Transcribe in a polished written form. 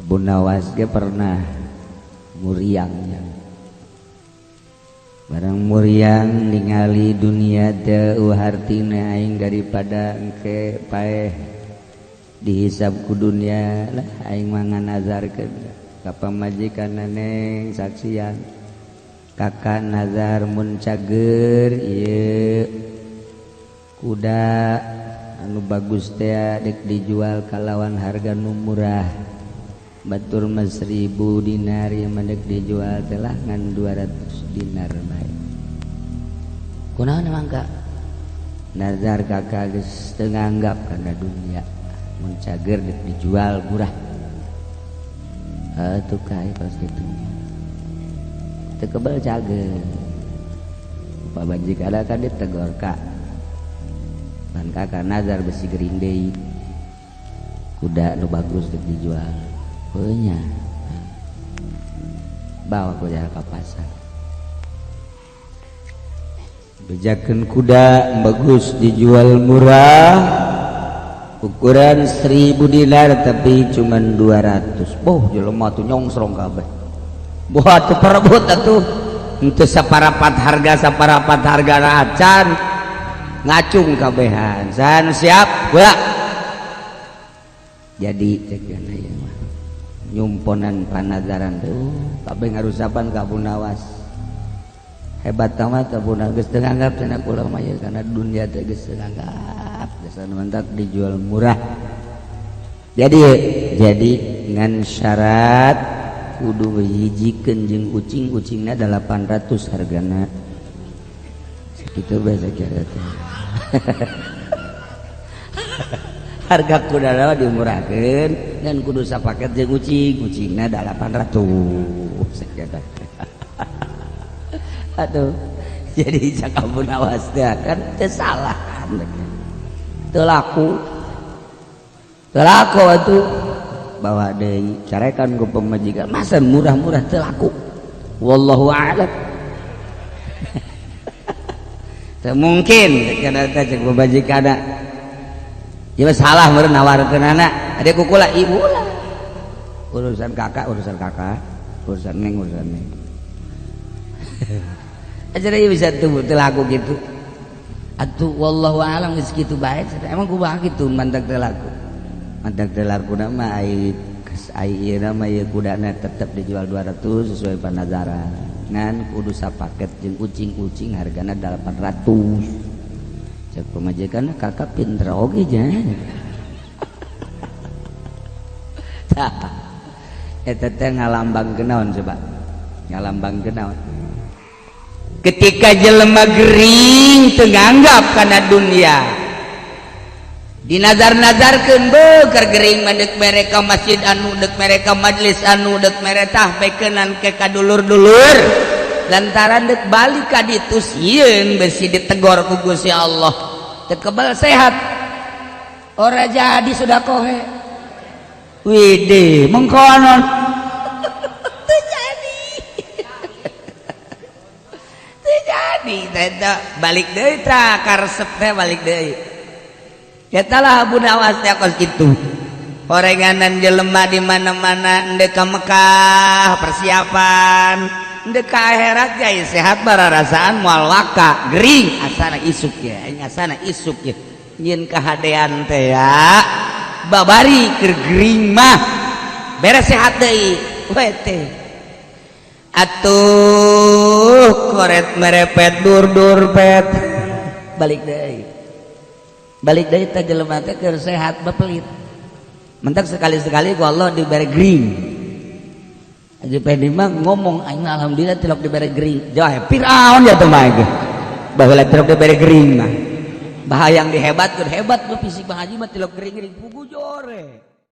Abu Nawas ge pernah muriangnya barang muriang ningali dunia teu hartina aing daripada engke paeh dihisab ku dunia lah aing mah nganazarkeun ka pamajikanna neng saksian kakak nazar mun cager ieu kuda anu bagus teh dek dijual kalawan harga nu murah batur mah 1000 dinar yang mendek dijual telah ngan 200 dinar bae kunaon mangka nazar kakak geus teu nganggap kana dunia mun cager dek dijual murah atuh kae pas kitu teu kebal cager pabajikana kan ditegor ka pan kakak nazar besi gering deui kuda nu bagus dek dijual punya bawa kuda ke pasar bejakeun kuda bagus dijual murah ukuran 1000 dinar tapi cuman 200 boh jelema tuh nyongsrong kabeh boh atuh perebut atuh henteu saparapat harga acan ngacung kabehan san siap gula jadi cekeun aya mah nyumponan panazaran tuh kabeh ngarusapan ka Abu Nawas hebat tamat Abu Nawas geus teu nganggap cenah kula mah ye kana dunia teh geus teu nganggap geus mantak dijual murah jadi ngan syarat kudu hijikeun jeung ucing-ucingna 800 hargana sakitu bae sakira teh harga kuda nawa dimurahkeun dan kudu sapaket jeung ucingna 800 sakitu aduh jadi cak Abu Nawas teh kan teu salah kan teu laku atuh bawa deui carekan ku pamajikan masa murah-murah teu laku wallahu a'lam teu mungkin kana teh cek pamajikana ya salah meureun nawarkeunana ade kukula ibu lah urusan kakak urusan neng aja ieu bisa teu laku gitu atuh wallahu a'lam geus kitu bae emang kumaha kitu mantak teu laku mah ai ieu mah ieu kudana tetep dijual 200 sesuai panazaran ngan kudu sapaket jeung ucing hargana 800 cek pemajikan kakak pinter oge nya eta teh ngalambangkeun naon coba ngalambangkeun naon ketika jelema gering teu nganggap kana dunia dinazar-nazarkeun beuh keur gering mandek mereka masjid anu dek mereka majlis anu dek mereka beukeunan ke kadulur-dulur lantaran dek balik ka ditu sieun besi ditegor ku Gusti Allah teu kebal sehat ora jadi sudah kohe widih mengkonon teu jadi teh balik deui tah karesep teh balik deui eta lah Abu Nawas teh kos kitu orenganan jelema di mana-mana endek ka Mekah persiapan endek ka akhirat jai sehat bararasaan moal waka gering asana isuk ya aing asana isuk ya nyin kahadean teh ya babari keur gering mah beres sehat deui we teh atuh koret merepet dur pet balik deui teh jelema teh keur sehat bepelit mentak sekali-sekali ku Allah dibere gering aja pengen mah ngomong aing alhamdulillah tilok dibere gering jauh Firaun ya teh mah ge baheula tilok dibere gering mah bahayang dihebatkeun hebat lu fisik Bang Haji mah tilok gering-gering pugu jore